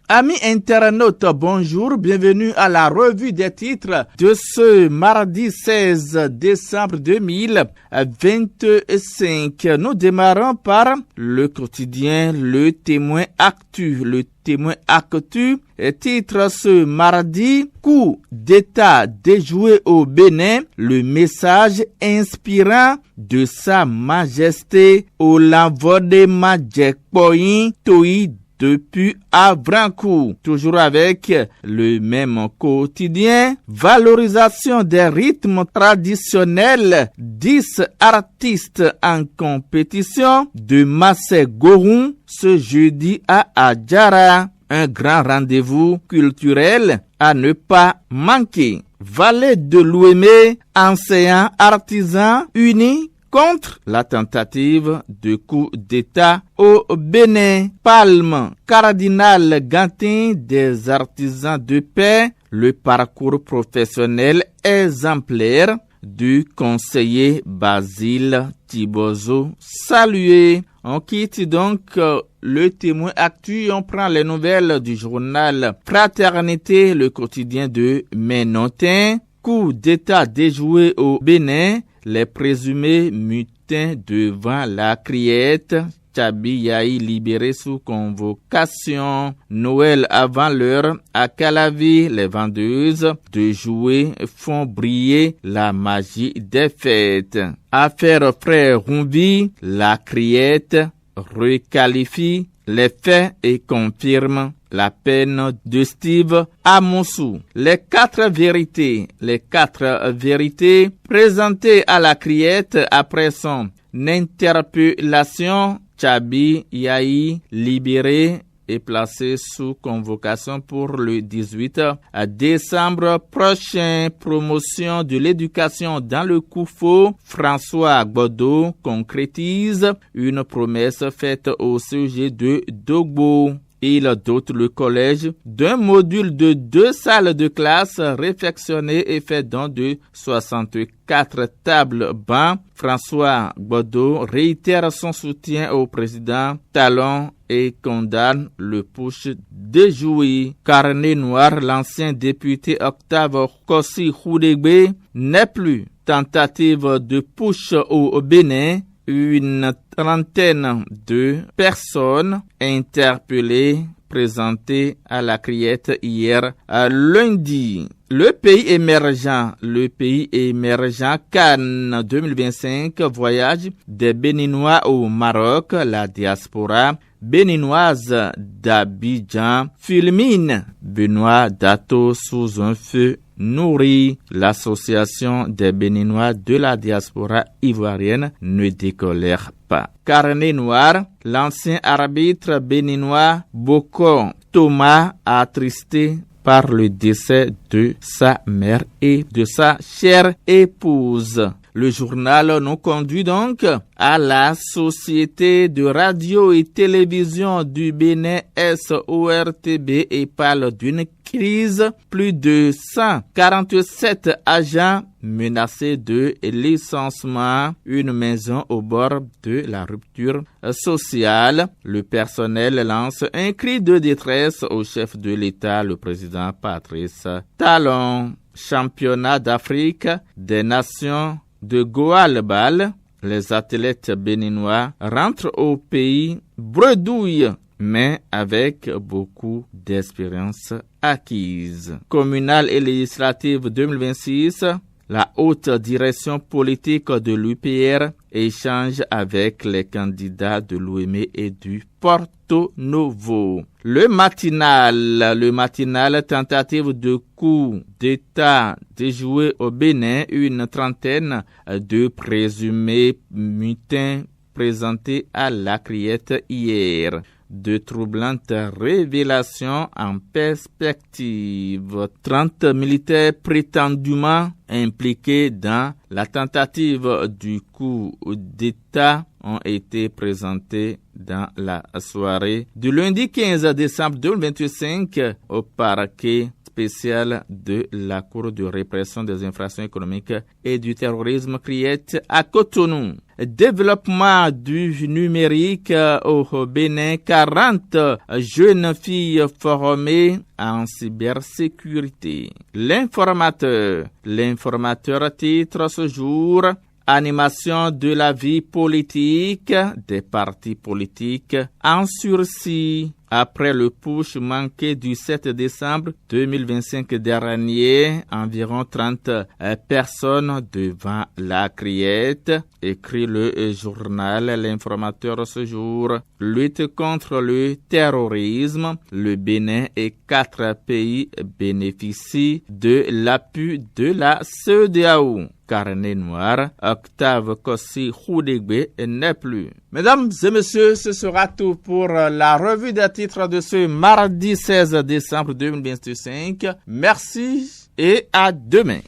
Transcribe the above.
Amis internautes, bonjour, bienvenue à la revue des titres de ce mardi 16 décembre 2025. Nous démarrons par le quotidien Le Témoin Actu. Le Témoin Actu titre ce mardi « Coup d'État déjoué au Bénin, le message inspirant de Sa Majesté Olavode Majekpoyin Toi depuis Avrankou ». Toujours avec le même quotidien, valorisation des rythmes traditionnels, 10 artistes en compétition de Massé Gourou ce jeudi à Adjara. Un grand rendez-vous culturel à ne pas manquer. Vallée de l'Ouémé, enseignants artisans unis contre la tentative de coup d'État au Bénin. Palme, cardinal Gantin des artisans de paix, le parcours professionnel exemplaire du conseiller Basile Thibozo salué. On quitte donc le Témoin Actu et on prend les nouvelles du journal Fraternité, le quotidien de Ménotin. Coup d'État déjoué au Bénin, les présumés mutins devant la criette. Tchabi Yahi libéré sous convocation. Noël avant l'heure à Calavi, les vendeuses de jouets font briller la magie des fêtes. Affaire frère Rumbi, la criette requalifie les faits et confirme la peine de Steve Amonsou. Les quatre vérités présentées à la criette après son interpellation. Tchabi Yahi libéré et placé sous convocation pour le 18 décembre prochain. Promotion de l'éducation dans le Koufo. François Gboddo concrétise une promesse faite au sujet de Dogbo. Il dote le collège d'un module de 2 salles de classe réfectionnées et fait don de 64 tables bancs. François Gboddo réitère son soutien au président Talon et condamne le putsch déjoué. Carnet noir, l'ancien député Octave Kossi Khoudegbe n'est plus. Tentative de putsch au Bénin. Une trentaine de personnes interpellées, présentées à la criette hier lundi. Le pays émergent Cannes 2025, voyage des Béninois au Maroc, la diaspora béninoise d'Abidjan fulmine Benoît Dato sous un feu nourri. L'association des Béninois de la diaspora ivoirienne ne décolère pas. Carnet noir, l'ancien arbitre béninois Boko Thomas attristé par le décès de sa mère et de sa chère épouse. Le journal nous conduit donc à la Société de radio et télévision du Bénin SORTB et parle d'une crise. Plus de 147 agents menacés de licenciement. Une maison au bord de la rupture sociale. Le personnel lance un cri de détresse au chef de l'État, le président Patrice Talon. Championnat d'Afrique des Nations de Goalbal, les athlètes béninois rentrent au pays bredouille, mais avec beaucoup d'expérience acquise. Communale et législative 2026, la haute direction politique de l'UPR échange avec les candidats de l'Ouémé et du Porto Novo. Le matinal, tentative de coup d'État déjoué au Bénin, une trentaine de présumés mutins présentés à la criette hier. De troublantes révélations en perspective. 30 militaires prétendument impliqués dans la tentative du coup d'État ont été présentés dans la soirée du lundi 15 décembre 2025 au parquet spécial de la Cour de répression des infractions économiques et du terrorisme criette à Cotonou. Développement du numérique au Bénin, 40 jeunes filles formées en cybersécurité. L'informateur titre ce jour: animation de la vie politique des partis politiques en sursis. Après le putsch manqué du 7 décembre 2025 dernier, environ 30 personnes devant la criette, écrit le journal L'Informateur ce jour. Lutte contre le terrorisme, le Bénin et 4 pays bénéficient de l'appui de la CEDEAO. Carnet noir, Octave Kossi Khoudegbe n'est plus. Mesdames et messieurs, ce sera tout pour la revue des titres de ce mardi 16 décembre 2025. Merci et à demain.